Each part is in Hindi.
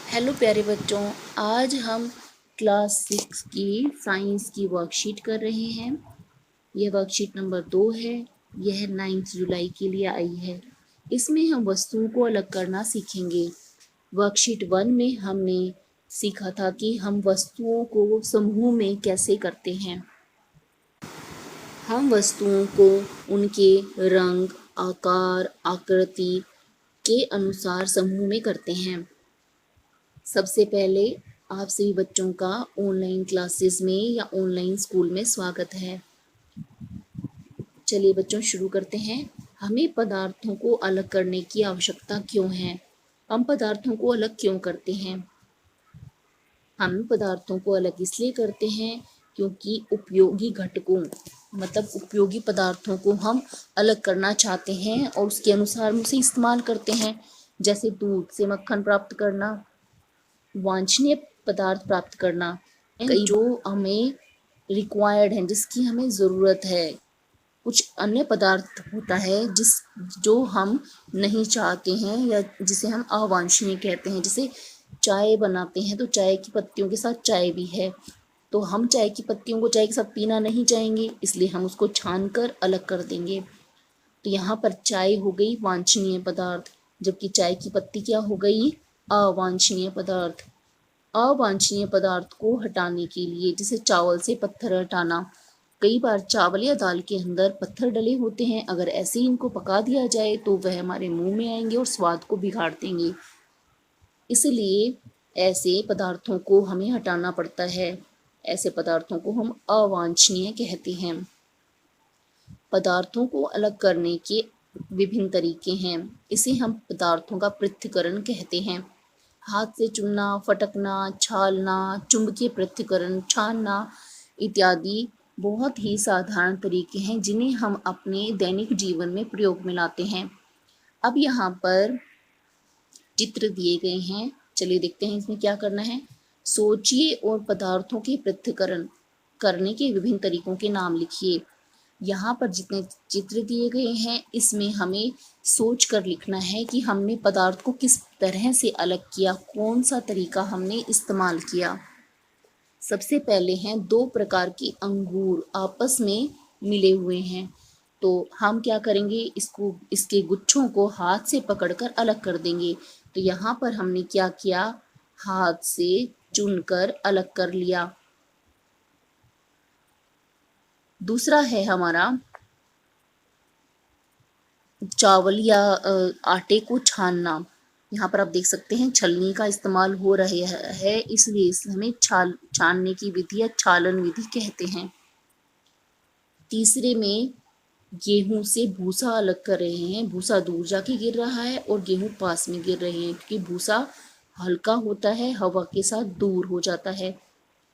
हेलो प्यारे बच्चों, आज हम क्लास 6 की साइंस की वर्कशीट कर रहे हैं। यह वर्कशीट नंबर 2 है। यह 9 जुलाई के लिए आई है। इसमें हम वस्तुओं को अलग करना सीखेंगे। वर्कशीट 1 में हमने सीखा था कि हम वस्तुओं को समूह में कैसे करते हैं। हम वस्तुओं को उनके रंग, आकार, आकृति के अनुसार समूह में करते हैं। सबसे पहले आप सभी बच्चों का ऑनलाइन क्लासेस में या ऑनलाइन स्कूल में स्वागत है। चलिए बच्चों शुरू करते हैं। हमें पदार्थों को अलग करने की आवश्यकता क्यों है? हम पदार्थों को अलग क्यों करते हैं? हम पदार्थों को अलग इसलिए करते हैं क्योंकि उपयोगी घटकों मतलब उपयोगी पदार्थों को हम अलग करना चाहते हैं और उसके अनुसार उसे इस्तेमाल करते हैं। जैसे दूध से मक्खन प्राप्त करना, वांछनीय पदार्थ प्राप्त करना, कई जो हमें रिक्वायर्ड हैं, जिसकी हमें ज़रूरत है। कुछ अन्य पदार्थ होता है जो हम नहीं चाहते हैं या जिसे हम अवांछनीय कहते हैं। जैसे चाय बनाते हैं तो चाय की पत्तियों के साथ चाय भी है, तो हम चाय की पत्तियों को चाय के साथ पीना नहीं चाहेंगे, इसलिए हम उसको छान कर अलग कर देंगे। तो यहाँ पर चाय हो गई वांछनीय पदार्थ, जबकि चाय की पत्ती क्या हो गई? अवांछनीय पदार्थ। अवांछनीय पदार्थ को हटाने के लिए, जैसे चावल से पत्थर हटाना, कई बार चावल या दाल के अंदर पत्थर डले होते हैं। अगर ऐसे ही इनको पका दिया जाए तो वह हमारे मुंह में आएंगे और स्वाद को बिगाड़ देंगे। इसलिए ऐसे पदार्थों को हमें हटाना पड़ता है। ऐसे पदार्थों को हम अवांछनीय कहते हैं। पदार्थों को अलग करने के विभिन्न तरीके हैं। इसे हम पदार्थों का पृथक्करण कहते हैं। हाथ से चुनना, फटकना, छालना, चुंबकीय पृथक्करण, छानना इत्यादि बहुत ही साधारण तरीके हैं जिन्हें हम अपने दैनिक जीवन में प्रयोग में लाते हैं। अब यहाँ पर चित्र दिए गए हैं, चलिए देखते हैं इसमें क्या करना है। सोचिए और पदार्थों के पृथक्करण करने के विभिन्न तरीकों के नाम लिखिए। यहाँ पर जितने चित्र दिए गए हैं इसमें हमें सोच कर लिखना है कि हमने पदार्थ को किस तरह से अलग किया, कौन सा तरीका हमने इस्तेमाल किया। सबसे पहले हैं 2 प्रकार के अंगूर आपस में मिले हुए हैं, तो हम क्या करेंगे, इसके गुच्छों को हाथ से पकड़कर अलग कर देंगे। तो यहाँ पर हमने क्या किया, हाथ से चुनकर अलग कर लिया। दूसरा है हमारा चावल या आटे को छानना। यहाँ पर आप देख सकते हैं छलनी का इस्तेमाल हो रहा है, इसलिए इसे हमें छानने की विधि या छालन विधि कहते हैं। तीसरे में गेहूं से भूसा अलग कर रहे हैं। भूसा दूर जाके गिर रहा है और गेहूं पास में गिर रहे हैं, क्योंकि भूसा हल्का होता है, हवा के साथ दूर हो जाता है।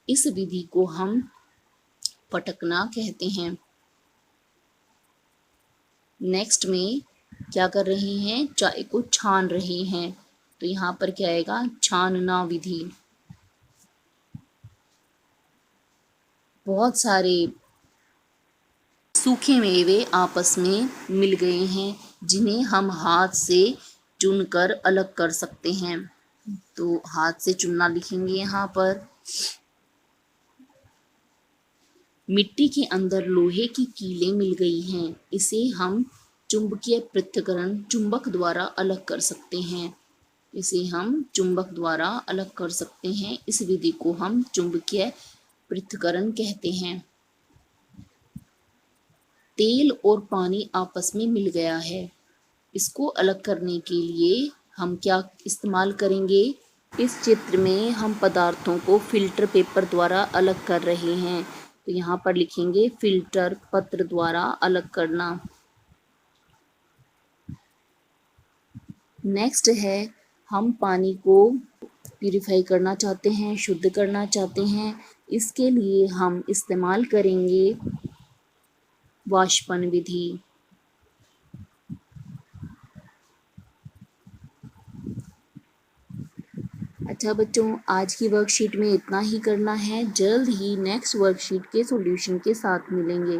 इस विधि को हम पटकना कहते हैं। नेक्स्ट में क्या कर रहे हैं, चाय को छान रहे हैं, तो यहाँ पर क्या आएगा, छानना विधि। बहुत सारे सूखे मेवे आपस में मिल गए हैं जिन्हें हम हाथ से चुनकर अलग कर सकते हैं। तो हाथ से चुनना लिखेंगे यहाँ पर। मिट्टी के अंदर लोहे की कीलें मिल गई हैं, इसे हम चुंबकीय पृथक्करण चुंबक द्वारा अलग कर सकते हैं। इसे हम चुंबक द्वारा अलग कर सकते हैं। इस विधि को हम चुंबकीय पृथक्करण कहते हैं। तेल और पानी आपस में मिल गया है, इसको अलग करने के लिए हम क्या इस्तेमाल करेंगे। इस चित्र में हम पदार्थों को फिल्टर पेपर द्वारा अलग कर रहे हैं, तो यहाँ पर लिखेंगे फिल्टर पत्र द्वारा अलग करना। नेक्स्ट है, हम पानी को प्यूरिफाई करना चाहते हैं, शुद्ध करना चाहते हैं। इसके लिए हम इस्तेमाल करेंगे वाष्पन विधि। अच्छा बच्चों, आज की वर्कशीट में इतना ही करना है। जल्द ही नेक्स्ट वर्कशीट के सॉल्यूशन के साथ मिलेंगे।